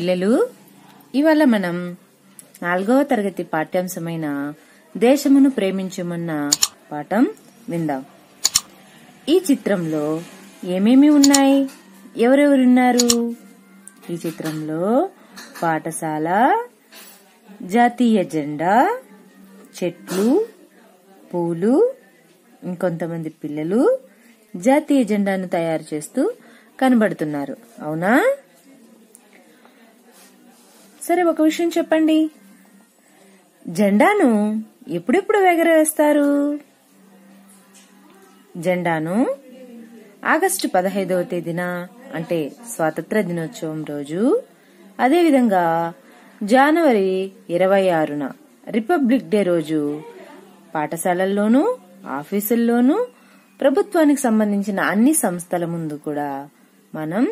పిల్లలు, ఇవాళ మనం 4వ తరగతి పాఠ్యాంశమైన దేశమును ప్రేమించుమన్న పాఠం విందాం. ఈ చిత్రంలో ఏమేమి ఉన్నాయి, ఎవరెవరున్నారు? ఈ చిత్రంలో పాఠశాల, జాతీయ జెండా, చెట్లు, పూలు, ఇంకొంతమంది పిల్లలు జాతీయ జెండాను తయారు చేస్తూ కనబడుతున్నారు. అవునా? సరే, ఒక విషయం చెప్పండి. జెండాను ఎప్పుడెప్పుడు ఎగరవేస్తారు? జెండాను ఆగస్టు 15వ తేదీన, అంటే స్వాతంత్ర దినోత్సవం రోజు, అదేవిధంగా జనవరి 26న రిపబ్లిక్ డే రోజు పాఠశాలల్లోనూ, ఆఫీసుల్లోనూ, ప్రభుత్వానికి సంబంధించిన అన్ని సంస్థల ముందు కూడా మనం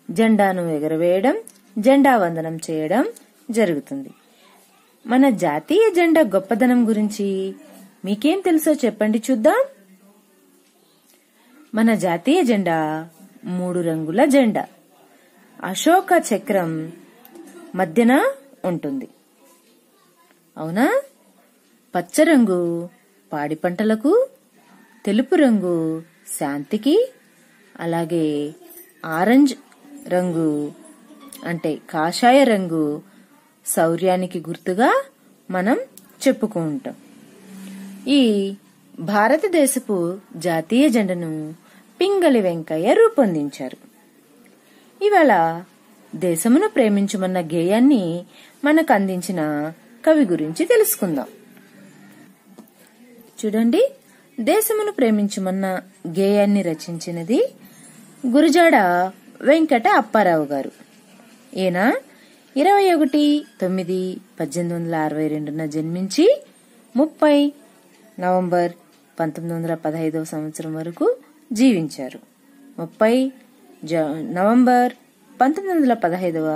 జెండాను ఎగరవేయడం, జెండా వందనం చేయడం జరుగుతుంది. మన జాతీయ జెండా గొప్పదనం గురించి మీకేం తెలుసో చెప్పండి చూద్దాం. మన జాతీయ జెండా 3 రంగుల జెండా. అశోక చక్రం మధ్యన ఉంటుంది. అవునా? పచ్చ రంగు పాడి పంటలకు, తెలుపు రంగు శాంతికి, అలాగే ఆరెంజ్ రంగు అంటే కాషాయ రంగు శౌర్యానికి గుర్తుగా మనం చెప్పుకుంటాం. ఈ భారతదేశపు జాతీయ జెండాను పింగళి వెంకయ్య రూపొందించారు. ఇవాళ దేశమును ప్రేమించుమన్న గేయాన్ని మనకు అందించిన కవి గురించి తెలుసుకుందాం. చూడండి, దేశమును ప్రేమించుమన్న గేయాన్ని రచించినది గురజాడ వెంకట అప్పారావు గారు. ఈయన 21/9/1862 జన్మించి 30 నవంబర్ 1915 సంవత్సరం వరకు జీవించారు. 30 నవంబర్ 1915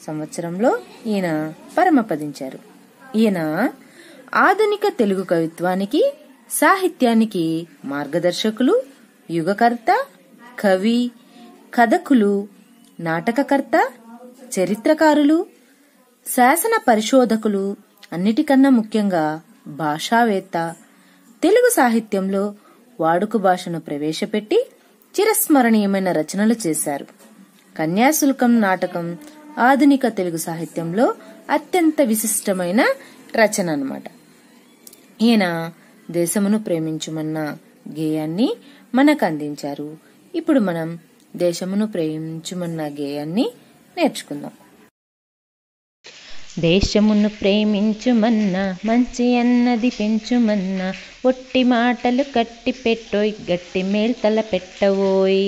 సంవత్సరంలో ఈయన పరమపదించారు. ఈయన ఆధునిక తెలుగు కవిత్వానికి, సాహిత్యానికి మార్గదర్శకులు, యుగకర్త, కవి, కథకులు, నాటకకర్త, చరిత్రకారులు, శాసన పరిశోధకులు, అన్నిటికన్నా ముఖ్యంగా భాషావేత్త. తెలుగు సాహిత్యంలో వాడుక భాషను ప్రవేశపెట్టి చిరస్మరణీయమైన రచనలు చేశారు. కన్యాశుల్కం నాటకం ఆధునిక తెలుగు సాహిత్యంలో అత్యంత విశిష్టమైన రచన అన్నమాట. ఈయన దేశమును ప్రేమించుమన్న గేయాన్ని మనకు అందించారు. ఇప్పుడు మనం దేశమును ప్రేమించుమన్న గేయాన్ని నేర్చుకుందాం. దేశమును ప్రేమించుమన్నా, మంచి అన్నది పెంచుమన్నా, ఒట్టి మాటలు కట్టి పెట్టోయ్, గట్టి మేల్తల పెట్టవోయ్.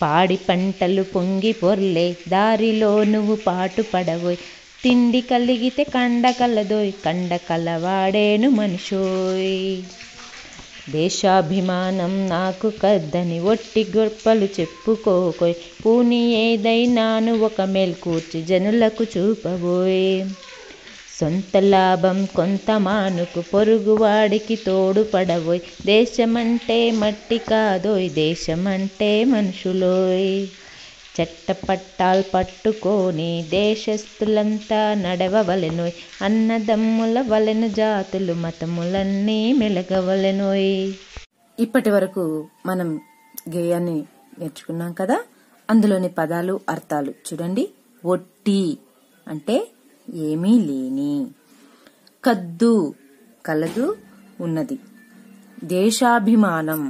పాడి పంటలు పొంగి పొర్లే, దారిలో నువ్వు పాటు పడవోయ్. తిండి కలిగితే కండ కలదోయ్, కండ కలవాడేను మనిషోయ్. దేశాభిమానం నాకు కద్దని ఒట్టి గొప్పలు చెప్పుకోకోయ్. పూని ఏదైనాను ఒక మేల్కూర్చి జనులకు చూపబోయ్. సొంత లాభం కొంత మానుకు, పొరుగువాడికి తోడుపడవోయ్. దేశమంటే మట్టి కాదోయ్, దేశమంటే మనుషులోయ్. చట్టపట్టాలు పట్టుకొని దేశస్థులంతా నడవవలెనోయ్. అన్నదమ్ముల వలెను జాతులు మతములన్నీ మెలగవలెనోయ్. ఇప్పటి వరకు మనం గేయాన్ని నేర్చుకున్నాం కదా. అందులోని పదాలు, అర్థాలు చూడండి. ఒట్టి అంటే ఏమీ లేని, కద్దు కలదు, ఉన్నది. దేశాభిమానం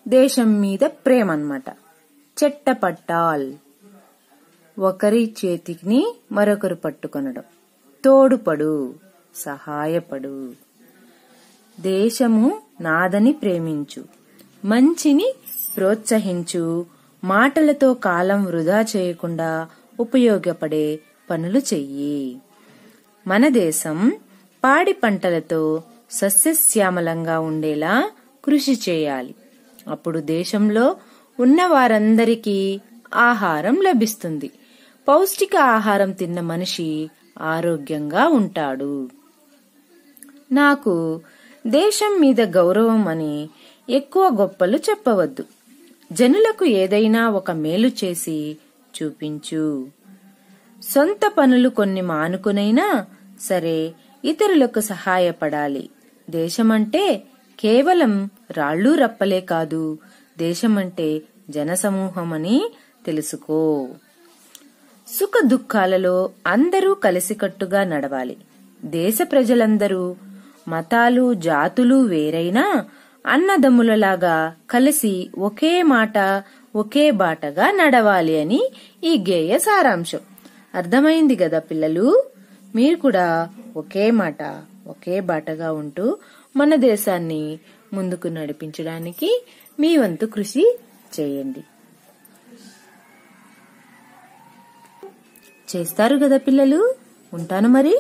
దేశం మీద ప్రేమ అన్నమాట. చెట్టపట్టాల్ ఒకరి చేతిని మరొకరు పట్టుకొనడం. తోడుపడు సహాయపడు. దేశము నాదని ప్రేమించు, మంచిని ప్రోత్సహించు, మాటలతో కాలం వృధా చేయకుండా ఉపయోగపడే పనులు చెయ్యి. మన దేశం పాడి పంటలతో సస్యశ్యామలంగా ఉండేలా కృషి చేయాలి. అప్పుడు దేశంలో ఉన్న వారందరికీ ఆహారం లభిస్తుంది. పౌష్టిక ఆహారం తిన్న మనిషి ఆరోగ్యంగా ఉంటాడు. నాకు దేశం మీద గౌరవం అని ఎక్కువ గొప్పలు చెప్పవద్దు. జనులకు ఏదైనా ఒక మేలు చేసి చూపించు. సొంత పనులు కొన్ని మానుకునైనా సరే ఇతరులకు సహాయపడాలి. దేశమంటే కేవలం రాళ్ళు రప్పలే కాదు, దేశమంటే జనసమూహమని తెలుసుకో. సుఖ దుఃఖాలలో అందరూ కలిసికట్టుగా నడవాలి. దేశ ప్రజలందరూ మతాలు జాతులు వేరైనా అన్నదమ్ములలాగా కలిసి ఒకే మాట ఒకే బాటగా నడవాలి అని ఈ గేయ సారాంశం. అర్థమైంది కదా పిల్లలు? మీరు కూడా ఒకే మాట ఒకే బాటగా ఉంటూ మన దేశాన్ని ముందుకు నడిపించడానికి మీ వంతు కృషి చేయండి. చేస్తారు కదా పిల్లలు? ఉంటాను మరి.